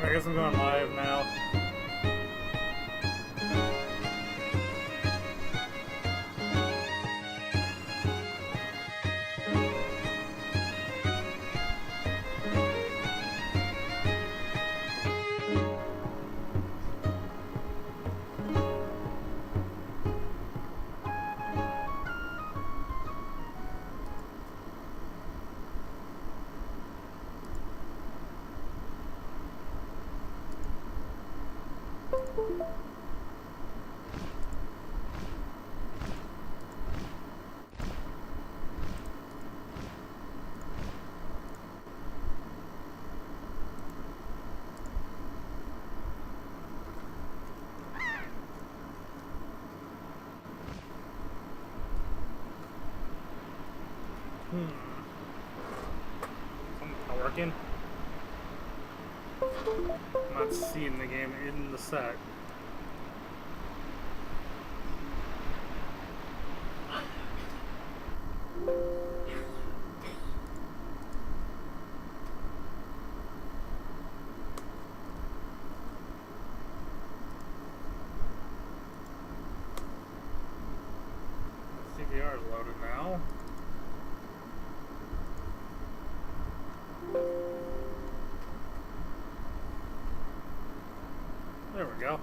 I guess I'm going live now. Something's not working. I'm not seeing the game in the set. CVR is loaded now. There we go.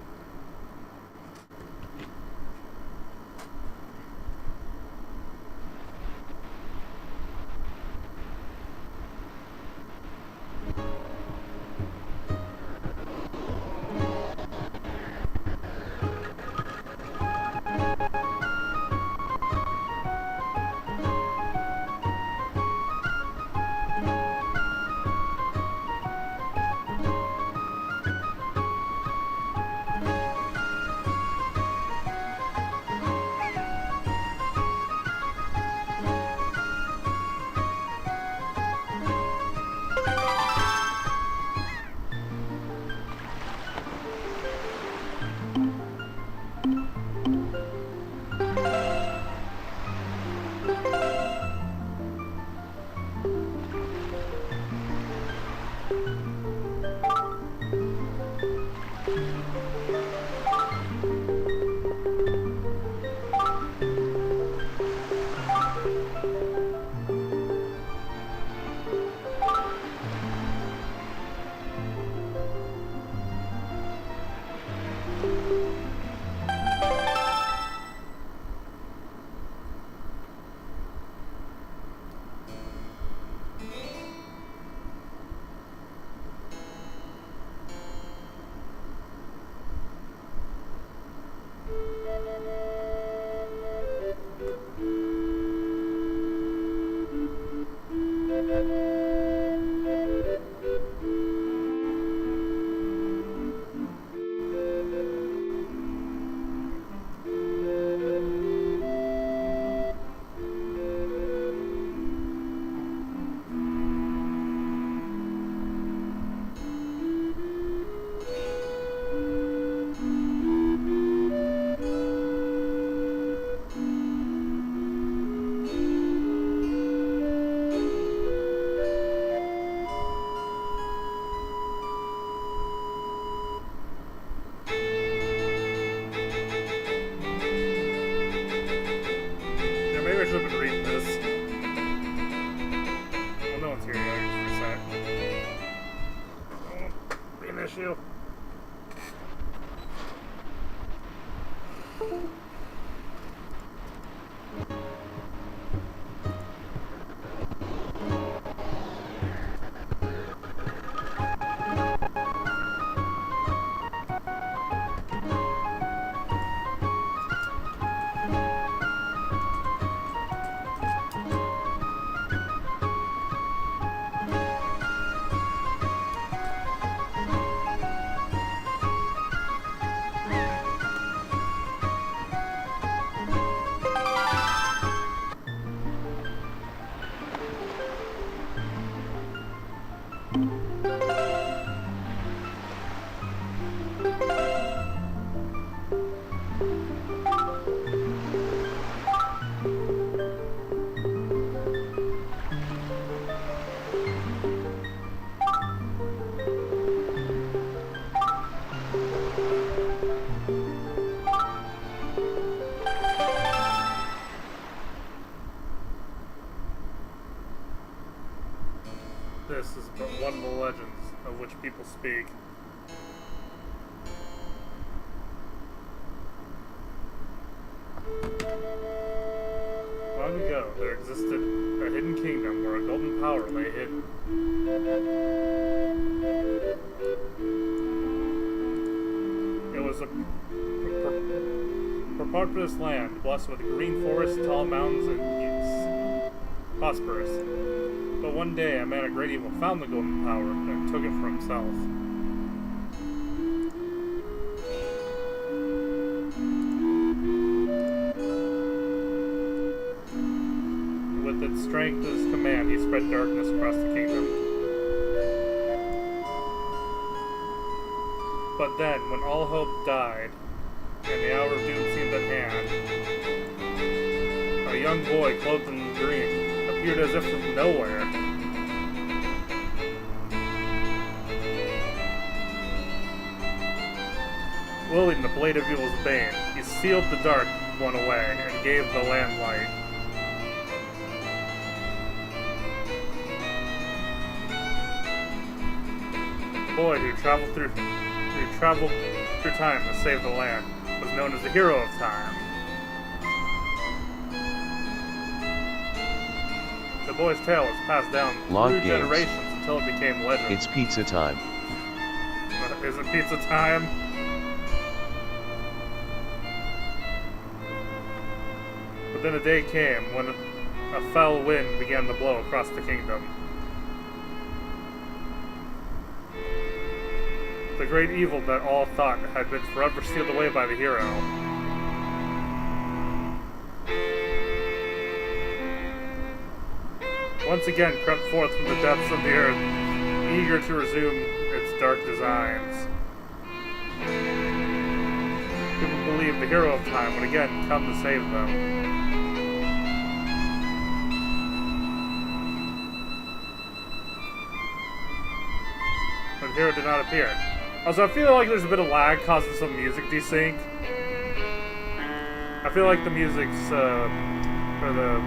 people speak. Long ago, there existed a hidden kingdom where a golden power lay hidden. It was a prosperous land, blessed with green forests, tall mountains, and peace. Prosperous. But one day, a man of great evil found the golden power and took it for himself. With its strength at his command, he spread darkness across the kingdom. But then, when all hope died, and the hour of doom seemed at hand, a young boy clothed in green appeared as if from nowhere. Wielding the blade of evil's bane, he sealed the dark one away and gave the land light. The boy who traveled through time to save the land was known as the hero of time. The boy's tale was passed down through generations until it became legend. It's pizza time. Is it pizza time? But then a day came when a foul wind began to blow across the kingdom. The great evil that all thought had been forever sealed away by the hero. Once again crept forth from the depths of the earth, eager to resume its dark designs. People believed the hero of time would again come to save them. But the hero did not appear. Also, I feel like there's a bit of lag causing some music desync. I feel like the music's, for the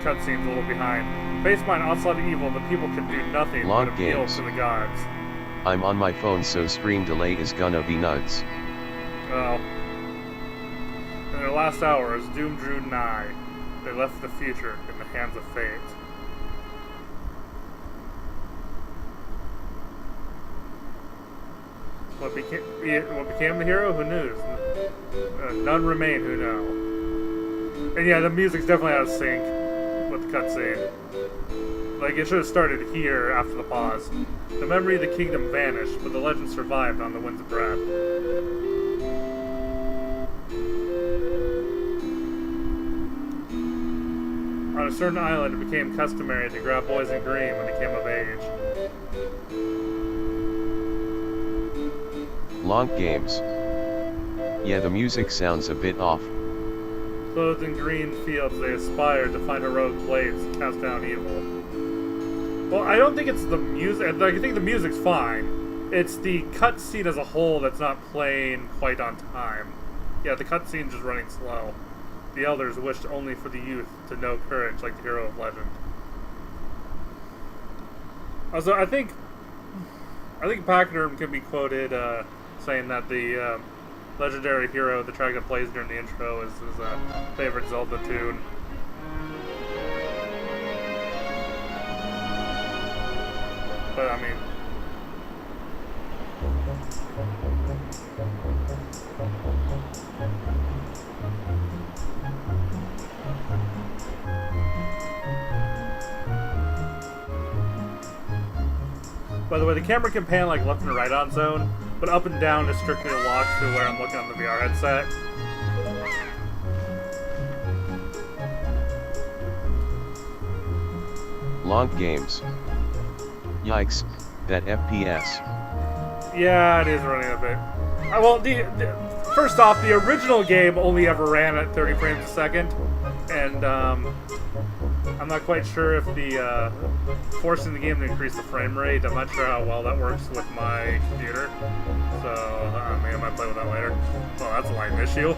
cutscene's a little behind. Faced by an onslaught of evil, the people can do nothing but appeal to the gods. I'm on my phone, so stream delay is gonna be nuts. Well, in their last hour, as doom drew nigh, they left the future in the hands of fate. What became the hero? Who knows? None remain who know. And yeah, the music's definitely out of sync with the cutscene. Like, it should have started here after the pause. The memory of the kingdom vanished, but the legend survived on the wind's breath. On a certain island, it became customary to grab boys in green when they came of age. Long games. Yeah, the music sounds a bit off. Clothed in green fields, they aspired to find heroic blades to cast down evil. Well, I don't think it's the music. Like, I think the music's fine. It's the cutscene as a whole that's not playing quite on time. Yeah, the cutscene's just running slow. The elders wished only for the youth to know courage like the hero of legend. Also, I think Pachyderm can be quoted saying that the legendary hero, the track that plays during the intro, is his favorite Zelda tune. But I mean, by the way, the camera can pan like left and right on zone, but up and down is strictly locked to where I'm looking on the VR headset. Long games. Yikes, that FPS. Yeah, it is running a bit. Well, first off, the original game only ever ran at 30 frames a second, and I'm not quite sure if the forcing the game to increase the frame rate, I'm not sure how well that works with my computer, so maybe I might play with that later. Oh, that's a lighting issue.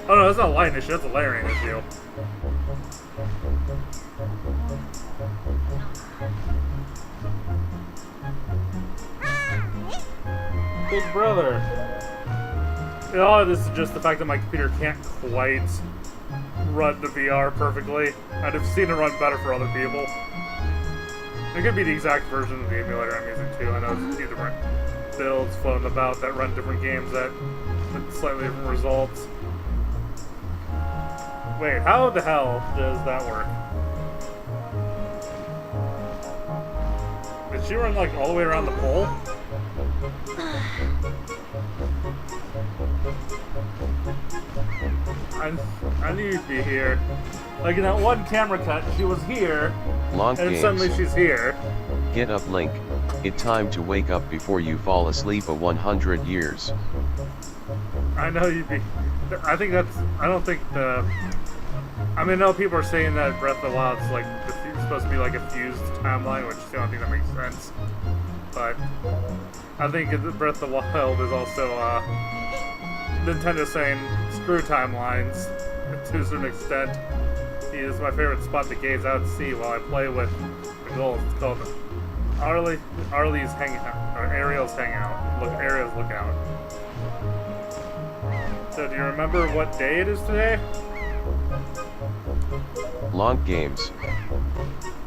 Oh no, that's not a lighting issue, that's a layering issue. Big brother. Oh, this is just the fact that my computer can't quite run the VR perfectly. I'd have seen it run better for other people. It could be the exact version of the emulator I'm using too. I know there's a few different builds floating about that run different games that with slightly different results. Wait, how the hell does that work? Did she run like all the way around the pole? I knew you'd be here. Like in that one camera cut, she was here, Long and games. suddenly she's here. Get up, Link. It time to wake up before you fall asleep 100 years. I know you'd be. I think that's. I don't think the. I mean, I know people are saying that Breath of the Wild is like it's supposed to be like a fused timeline, which I don't think that makes sense. But I think Breath of the Wild is also Nintendo saying screw timelines to a certain extent. It is my favorite spot to gaze out and see while I play with the goals. It's called Arlie's Hangout, or Ariel's Hangout. Ariel's Lookout. So, do you remember what day it is today? Long games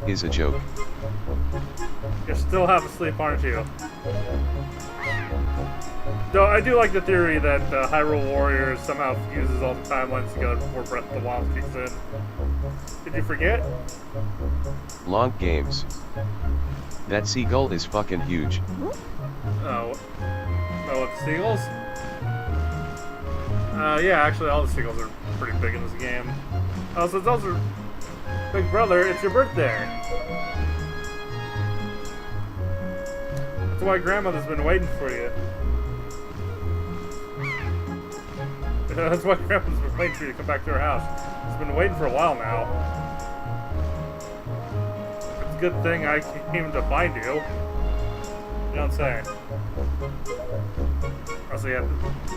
is a joke. You're still half asleep, aren't you? Though I do like the theory that Hyrule Warriors somehow fuses all the timelines together before Breath of the Wild kicks in. Did you forget? Long games. That seagull is fucking huge. Oh, what, the seagulls? Yeah, actually all the seagulls are pretty big in this game. Oh, so it's also Big Brother, it's your birthday. That's why Grandmother's been waiting for you. That's why Grandma's been waiting for you to come back to her house. She's been waiting for a while now. It's a good thing I came to find you. You don't say. Also, yeah,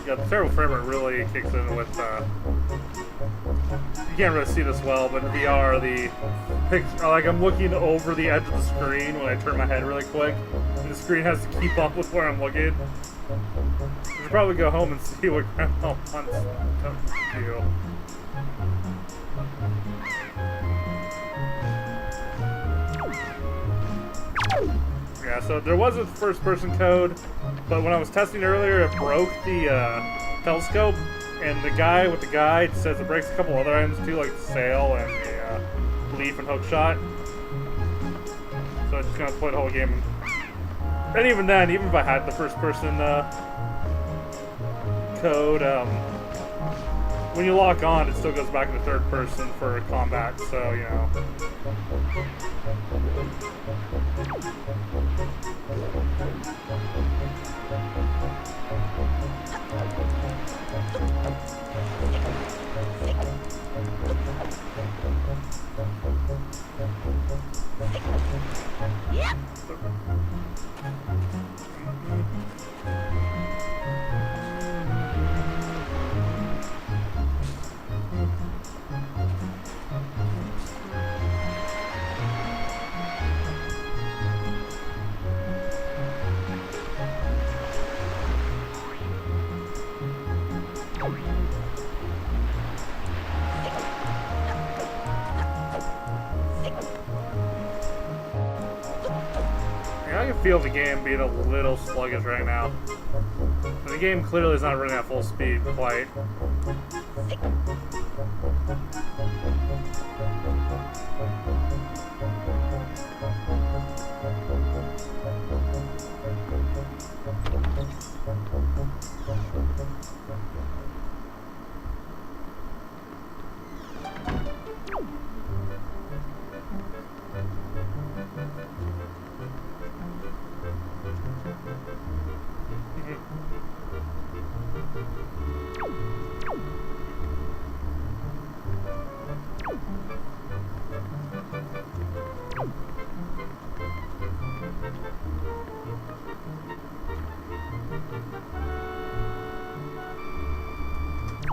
the terrible frame rate really kicks in with, you can't really see this well, but in VR, the picture, like I'm looking over the edge of the screen when I turn my head really quick, and the screen has to keep up with where I'm looking. I should probably go home and see what Grandma wants to do. Yeah, so there was a first-person code, but when I was testing earlier, it broke the telescope, and the guy with the guide says it breaks a couple other items too, like the sail and the leaf and hook shot. So I'm just gonna play the whole game. And even then, even if I had the first-person code, when you lock on, it still goes back to third person for combat, so, you know. Yep. I can feel the game being a little sluggish right now. The game clearly is not running at full speed quite.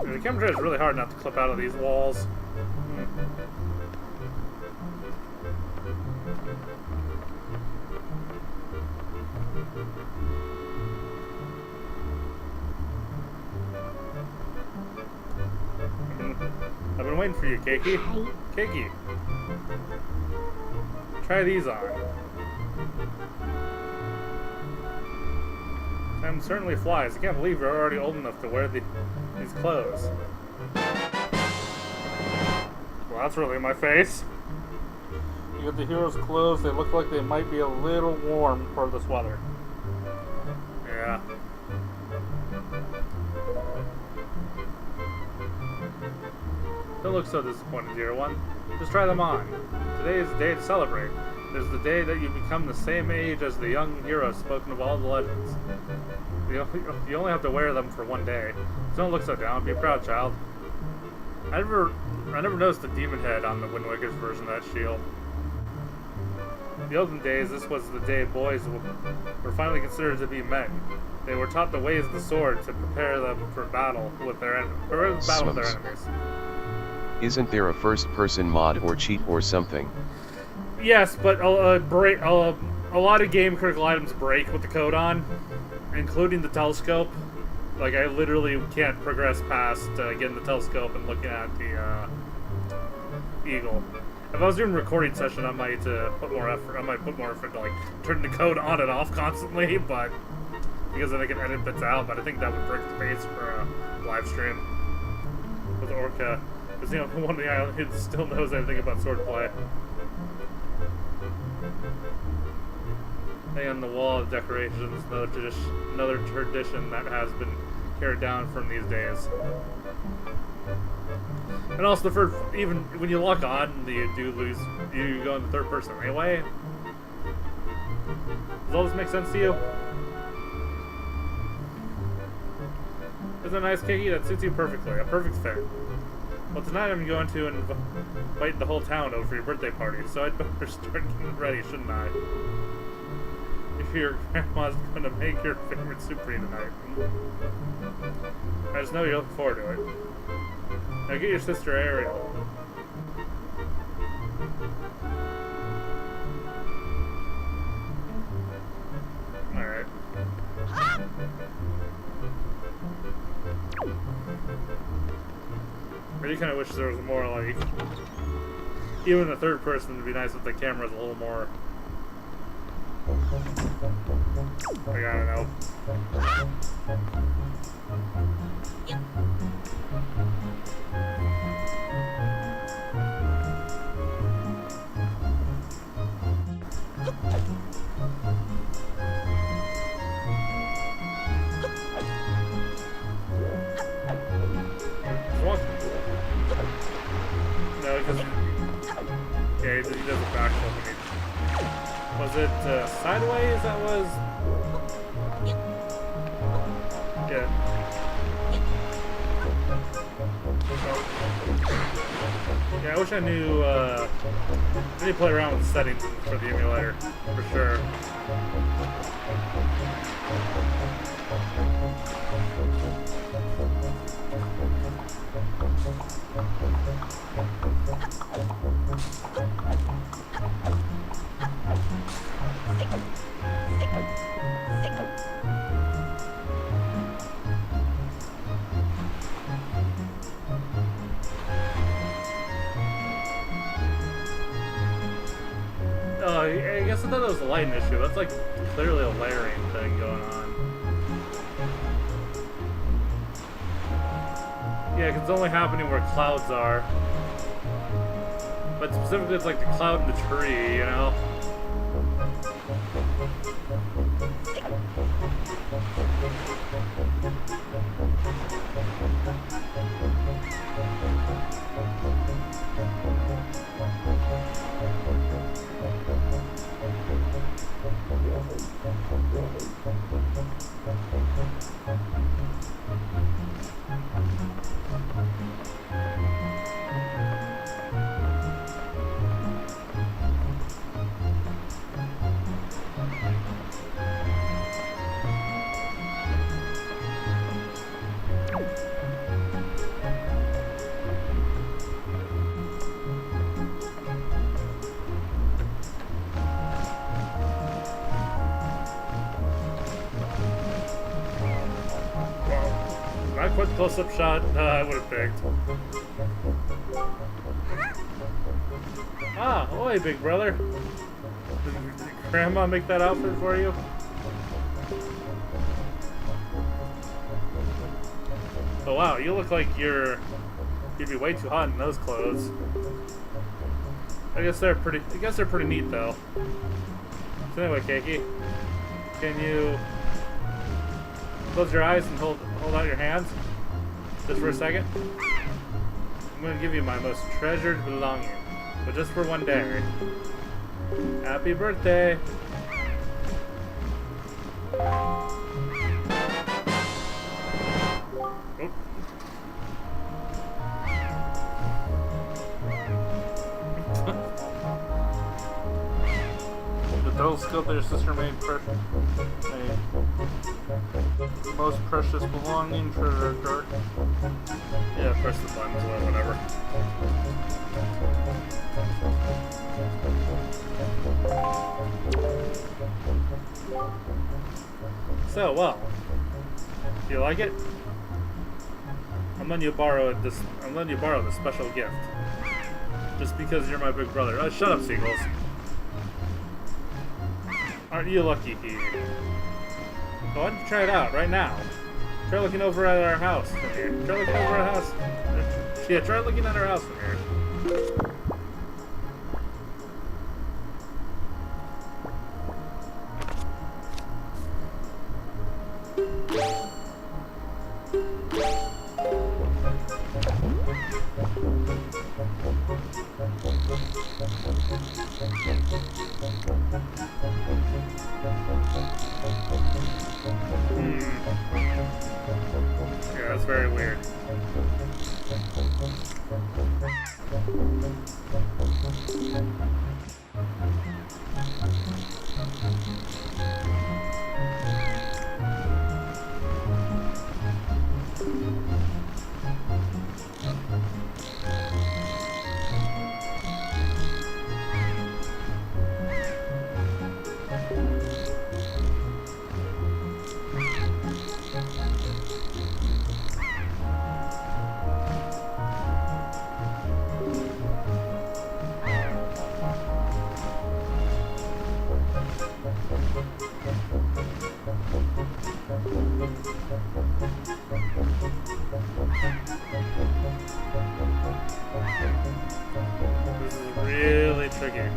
The camera tray is really hard not to clip out of these walls. waiting for you, Keiki. Keiki. Try these on. Time certainly flies. I can't believe you're already old enough to wear these clothes. Well, that's really my face. You get the hero's clothes. They look like they might be a little warm for this weather. Yeah. Don't look so disappointed, dear one. Just try them on. Today is the day to celebrate. It is the day that you become the same age as the young hero spoken of all the legends. You only have to wear them for one day. So don't look so down. Be proud, child. I never noticed the demon head on the Wind Waker's version of that shield. In the olden days, this was the day boys were finally considered to be men. They were taught the ways of the sword to prepare them for battle with their enemies. Isn't there a first-person mod or cheat or something? Yes, but a lot of game critical items break with the code on, including the telescope. Like, I literally can't progress past getting the telescope and looking at the eagle. If I was doing a recording session, I might put more effort. I might put more effort to like turn the code on and off constantly, but because then I can edit bits out. But I think that would break the pace for a live stream with Orca. Because, you know, one of the island who still knows everything about swordplay. Hang on the wall of decorations, another tradition that has been carried down from these days. And also, even when you lock on, you go in the third person anyway. Does all this make sense to you? Isn't that nice, Kiki? That suits you perfectly. A perfect fit. Well, tonight I'm going to invite the whole town over for your birthday party, so I'd better start getting ready, shouldn't I? If your grandma's going to make your favorite soup for you tonight. I just know you're looking forward to it. Now get your sister Ariel. Alright. I do kind of wish there was more, like, even the third person would be nice if the camera's a little more, like, I don't know. No, because yeah, he does a backflip. Was it sideways that was? Yeah. Yeah, I wish I knew. I need to play around with the settings for the emulator for sure. I guess I thought that was a lighting issue. That's like clearly a layering thing going on. Yeah, because it's only happening where clouds are. But specifically it's like the cloud in the tree, you know? Not quite the close-up shot I would have picked. Ah, oi, big brother. Did Grandma make that outfit for you? Oh wow, you look like you'd be way too hot in those clothes. I guess they're pretty neat though. So anyway, Keiki, can you close your eyes and hold out your hands just for a second? I'm gonna give you my most treasured belonging, but just for one day. Happy birthday! Oop. The telescope that your sister made most precious belonging, treasure card. Yeah, press the buttons or whatever. So, well, do you like it? I'm letting you borrow this special gift. Just because you're my big brother. Oh, shut up, seagulls. Aren't you lucky, Go ahead and try it out right now. Try looking over at our house from here. Try looking over at our house. Yeah, try looking at our house from here. Yeah, that's very weird. This is really tricky.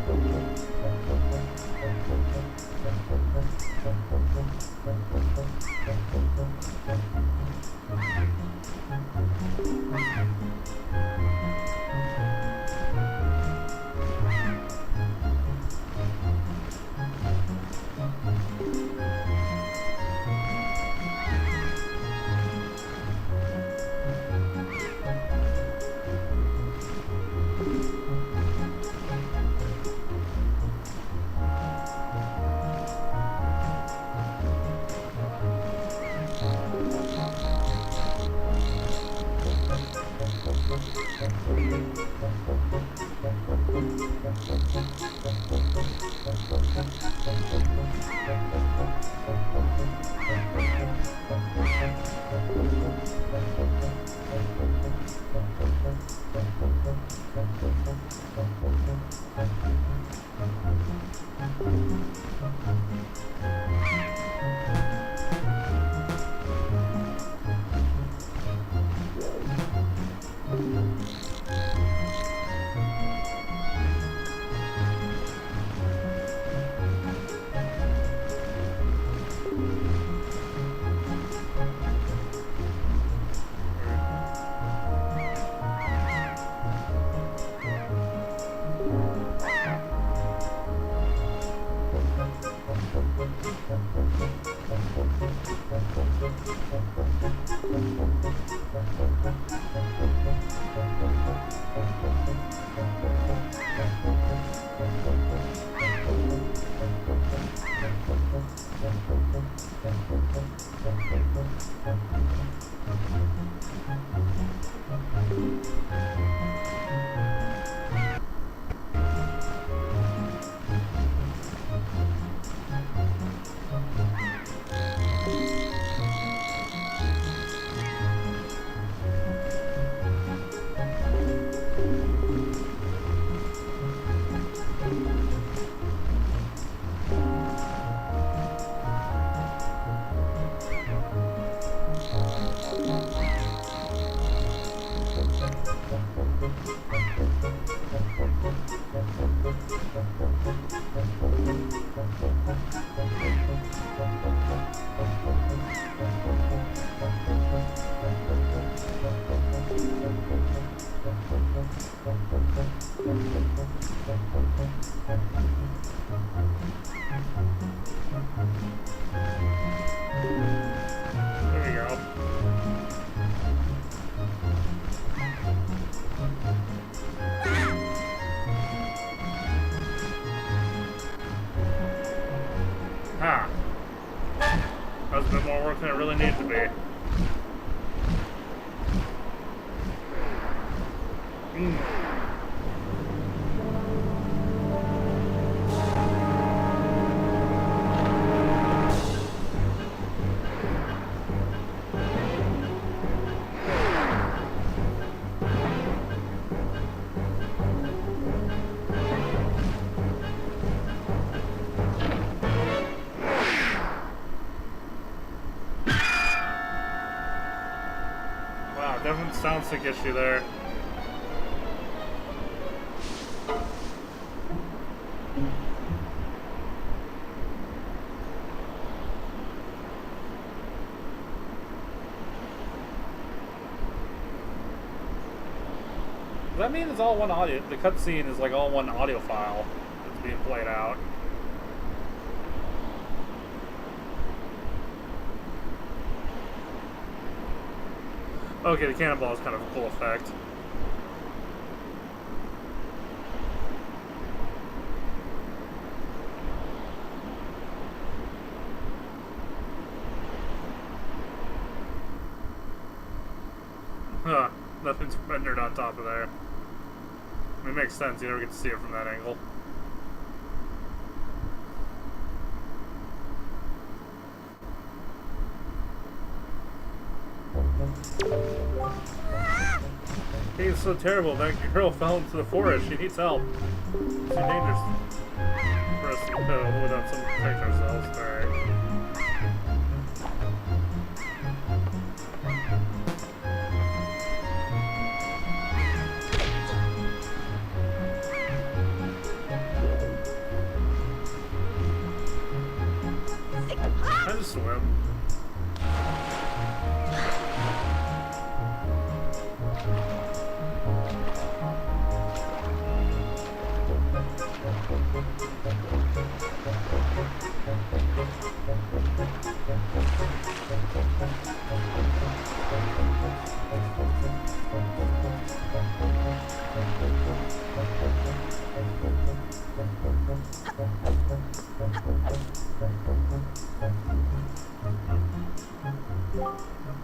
bit more work than it really needed to be. Wow, definite soundstick issue there. Does that mean it's all one audio? The cutscene is like all one audio file that's being played out. Okay, the cannonball is kind of a cool effect. Huh, nothing's rendered on top of there. I mean, it makes sense, you never get to see it from that angle. He's so terrible. That girl fell into the forest. She needs help. It's too dangerous for us to go without some protect ourselves. Alright. I just swim.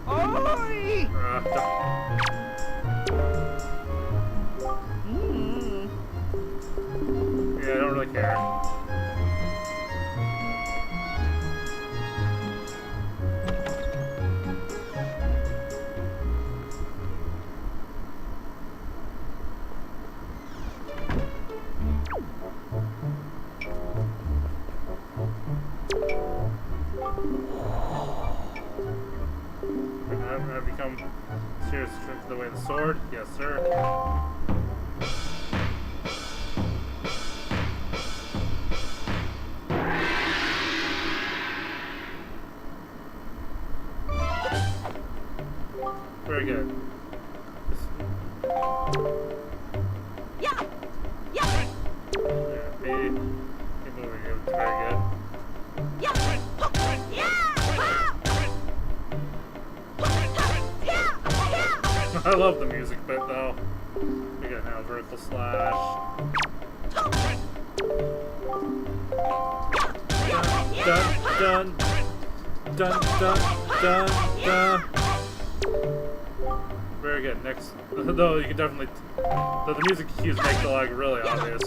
Oi! Yeah, I don't really care. Have you come serious trick to the way of the sword? Yes, sir. Very good. Yeah! Yeah! Keep moving. Very good. Yeah! I love the music bit though. We got now vertical slash. Dun dun dun dun dun dun. Very good. Next, though you can definitely, though the music cues make the lag really obvious.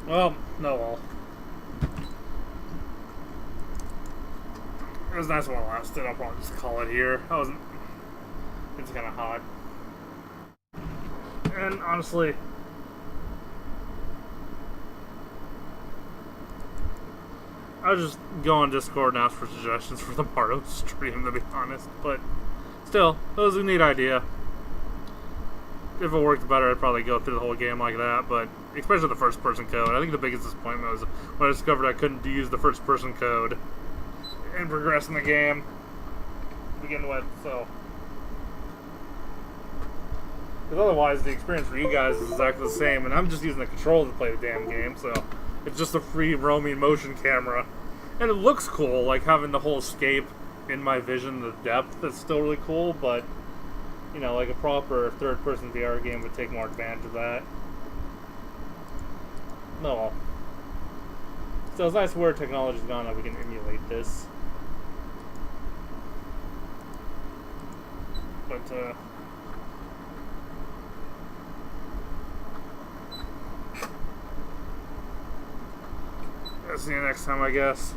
Well, no, well. It was nice while it lasted. I'll probably just call it here. It's kind of hot. And honestly, I'll just go on Discord and ask for suggestions for the Mario stream, to be honest. But still, it was a neat idea. If it worked better, I'd probably go through the whole game like that, but especially the first-person code. I think the biggest disappointment was when I discovered I couldn't use the first-person code and progress in the game to begin with, so. Because otherwise, the experience for you guys is exactly the same, and I'm just using the controller to play the damn game, so it's just a free roaming motion camera. And it looks cool, like having the whole escape in my vision, the depth is still really cool, but you know, like a proper third-person VR game would take more advantage of that. No. So it's nice where technology's gone that we can emulate this. But, I'll see you next time, I guess.